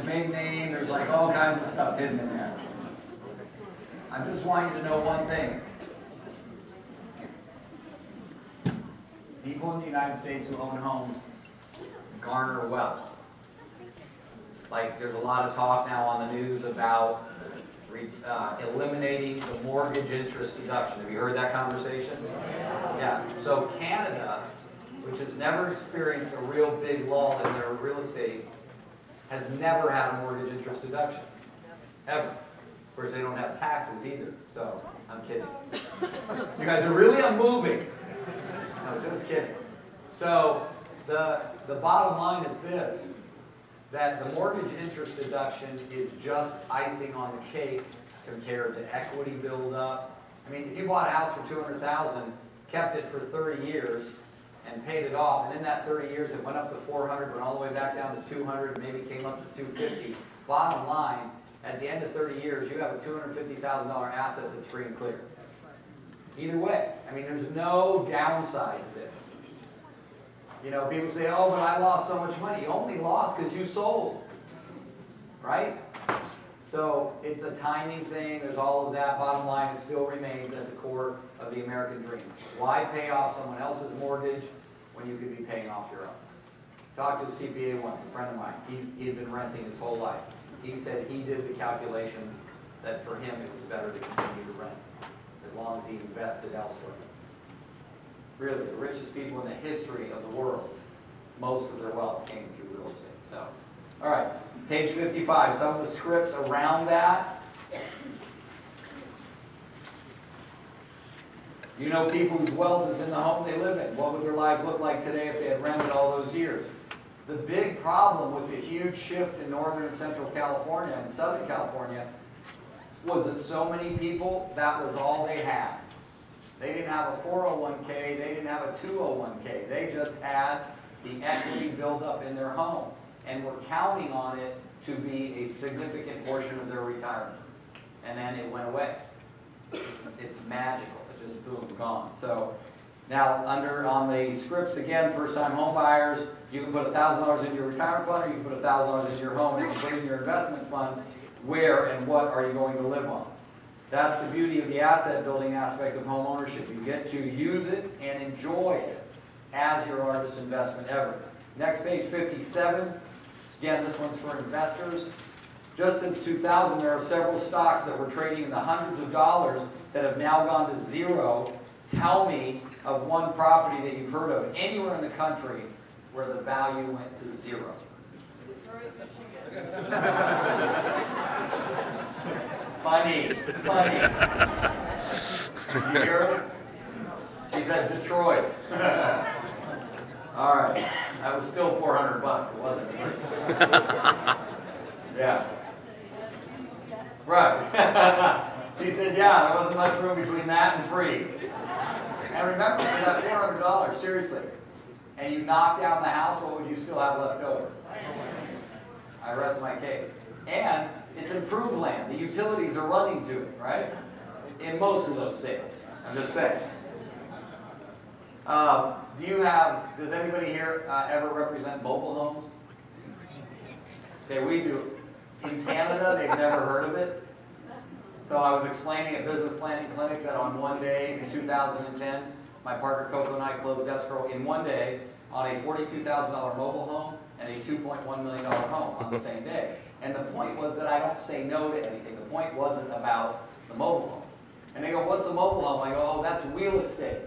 maiden name, there's like all kinds of stuff hidden in there. I just want you to know one thing. People in the United States who own homes garner wealth. Like there's a lot of talk now on the news about eliminating the mortgage interest deduction. Have you heard that conversation? Yeah. So Canada, which has never experienced a real big lull in their real estate, has never had a mortgage interest deduction. Ever. Of course, they don't have taxes either, so I'm kidding. You guys are really unmoving. No, just kidding. So the bottom line is this, that the mortgage interest deduction is just icing on the cake compared to equity buildup. I mean, if you bought a house for $200,000, kept it for 30 years, and paid it off, and in that 30 years it went up to 400, went all the way back down to 200, maybe came up to 250. Bottom line, at the end of 30 years, you have a $250,000 asset that's free and clear. Either way, I mean, there's no downside to this. You know, people say, oh, but I lost so much money. You only lost because you sold, right? So it's a timing thing. There's all of that. Bottom line, it still remains at the core of the American dream. Why pay off someone else's mortgage when you could be paying off your own? Talked to a CPA once, a friend of mine. He had been renting his whole life. He said he did the calculations that for him it was better to continue to rent as long as he invested elsewhere. Really, the richest people in the history of the world, most of their wealth came through real estate. So, all right, page 55, some of the scripts around that. You know people whose wealth is in the home they live in. What would their lives look like today if they had rented all those years? The big problem with the huge shift in Northern and Central California and Southern California was that so many people, that was all they had. They didn't have a 401k, they didn't have a 201k. They just had the equity built up in their home and were counting on it to be a significant portion of their retirement. And then it went away. It's magical. It just boom, gone. So now on the scripts again, first-time home buyers, you can put $1,000 in your retirement fund, or you can put $1,000 in your home. You can put in your investment fund. Where and what are you going to live on? That's the beauty of the asset building aspect of home ownership. You get to use it and enjoy it as your largest investment ever. Next, page 57. Again, this one's for investors. Just since 2000, there are several stocks that were trading in the hundreds of dollars that have now gone to zero. Tell me of one property that you've heard of anywhere in the country where the value went to zero. Funny. You hear her? She said Detroit. All right. That was still $400. It wasn't free. Yeah. Right. She said, yeah, there wasn't much room between that and free. And remember, for that $400, seriously, and you knock down the house, what would you still have left over? I rest my case. And it's improved land. The utilities are running to it, right? In most of those sales. I'm just saying. Does anybody here ever represent mobile homes? Okay, we do. In Canada, they've never heard of it. So I was explaining at Business Planning Clinic that on one day in 2010, my partner Coco and I closed escrow in one day on a $42,000 mobile home and a $2.1 million home on the same day. And the point was that I don't say no to anything. The point wasn't about the mobile home. And they go, what's a mobile home? I go, oh, that's real estate.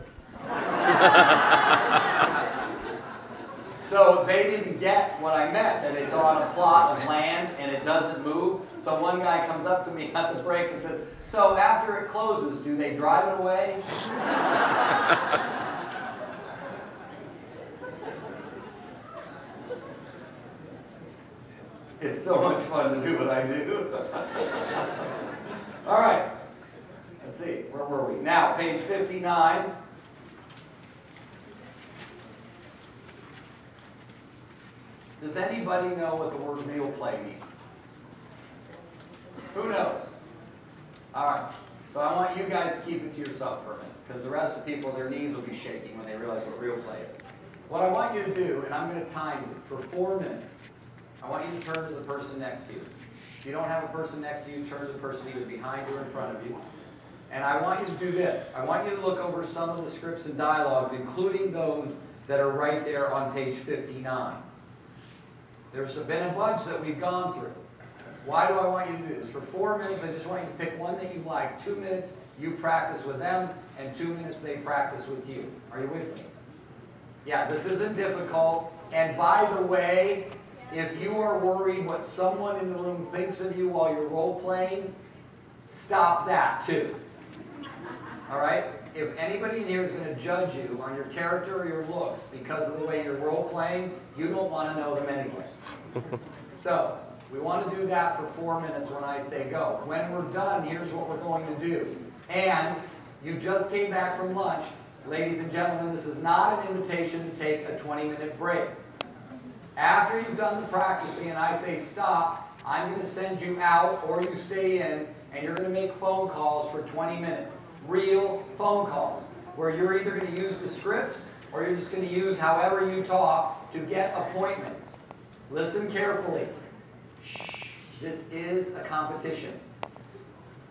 So they didn't get what I meant, that it's on a plot of land and it doesn't move. So one guy comes up to me at the break and says, so after it closes, do they drive it away? It's so much fun to do what I do. All right. Let's see, where were we? Now, page 59. Does anybody know what the word real play means? Who knows? All right. So I want you guys to keep it to yourself for a minute, because the rest of the people, their knees will be shaking when they realize what real play is. What I want you to do, and I'm going to time you for 4 minutes, I want you to turn to the person next to you. If you don't have a person next to you, turn to the person either behind you or in front of you. And I want you to do this. I want you to look over some of the scripts and dialogues, including those that are right there on page 59. There's been a bunch that we've gone through. Why do I want you to do this? For 4 minutes, I just want you to pick one that you like. 2 minutes, you practice with them, and 2 minutes, they practice with you. Are you with me? Yeah, this isn't difficult. And by the way, if you are worried what someone in the room thinks of you while you're role-playing, stop that too. All right? If anybody in here is going to judge you on your character or your looks because of the way you're role-playing, you don't want to know them anyway. So, we want to do that for 4 minutes when I say go. When we're done, here's what we're going to do. And you just came back from lunch. Ladies and gentlemen, this is not an invitation to take a 20-minute break. After you've done the practicing and I say stop, I'm going to send you out or you stay in and you're going to make phone calls for 20 minutes. Real phone calls where you're either going to use the scripts or you're just going to use however you talk to get appointments. Listen carefully. Shh. This is a competition.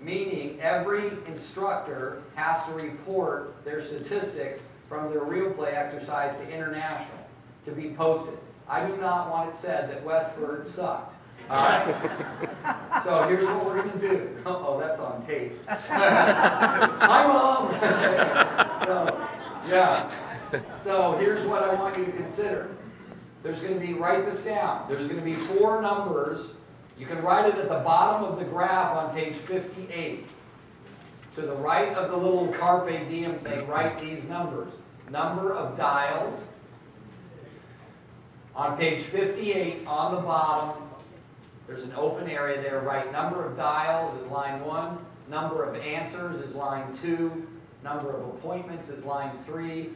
Meaning every instructor has to report their statistics from their real play exercise to international to be posted. I do not want it said that Westford sucked. All right? So here's what we're going to do. Oh, that's on tape. Hi, Mom! So, yeah. So here's what I want you to consider. There's going to be, write this down, there's going to be 4 numbers. You can write it at the bottom of the graph on page 58. To the right of the little carpe diem thing, write these numbers. Number of dials. On page 58, on the bottom, there's an open area there. Write number of dials is line 1. Number of answers is line 2. Number of appointments is line 3.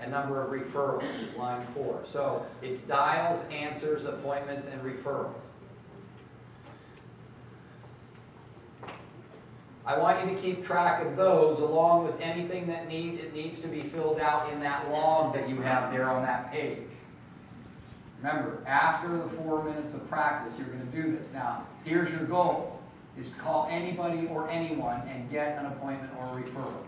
And number of referrals is line 4. So it's dials, answers, appointments, and referrals. I want you to keep track of those along with anything that needs to be filled out in that log that you have there on that page. Remember, after the 4 minutes of practice, you're going to do this. Now, here's your goal, is to call anybody or anyone and get an appointment or a referral.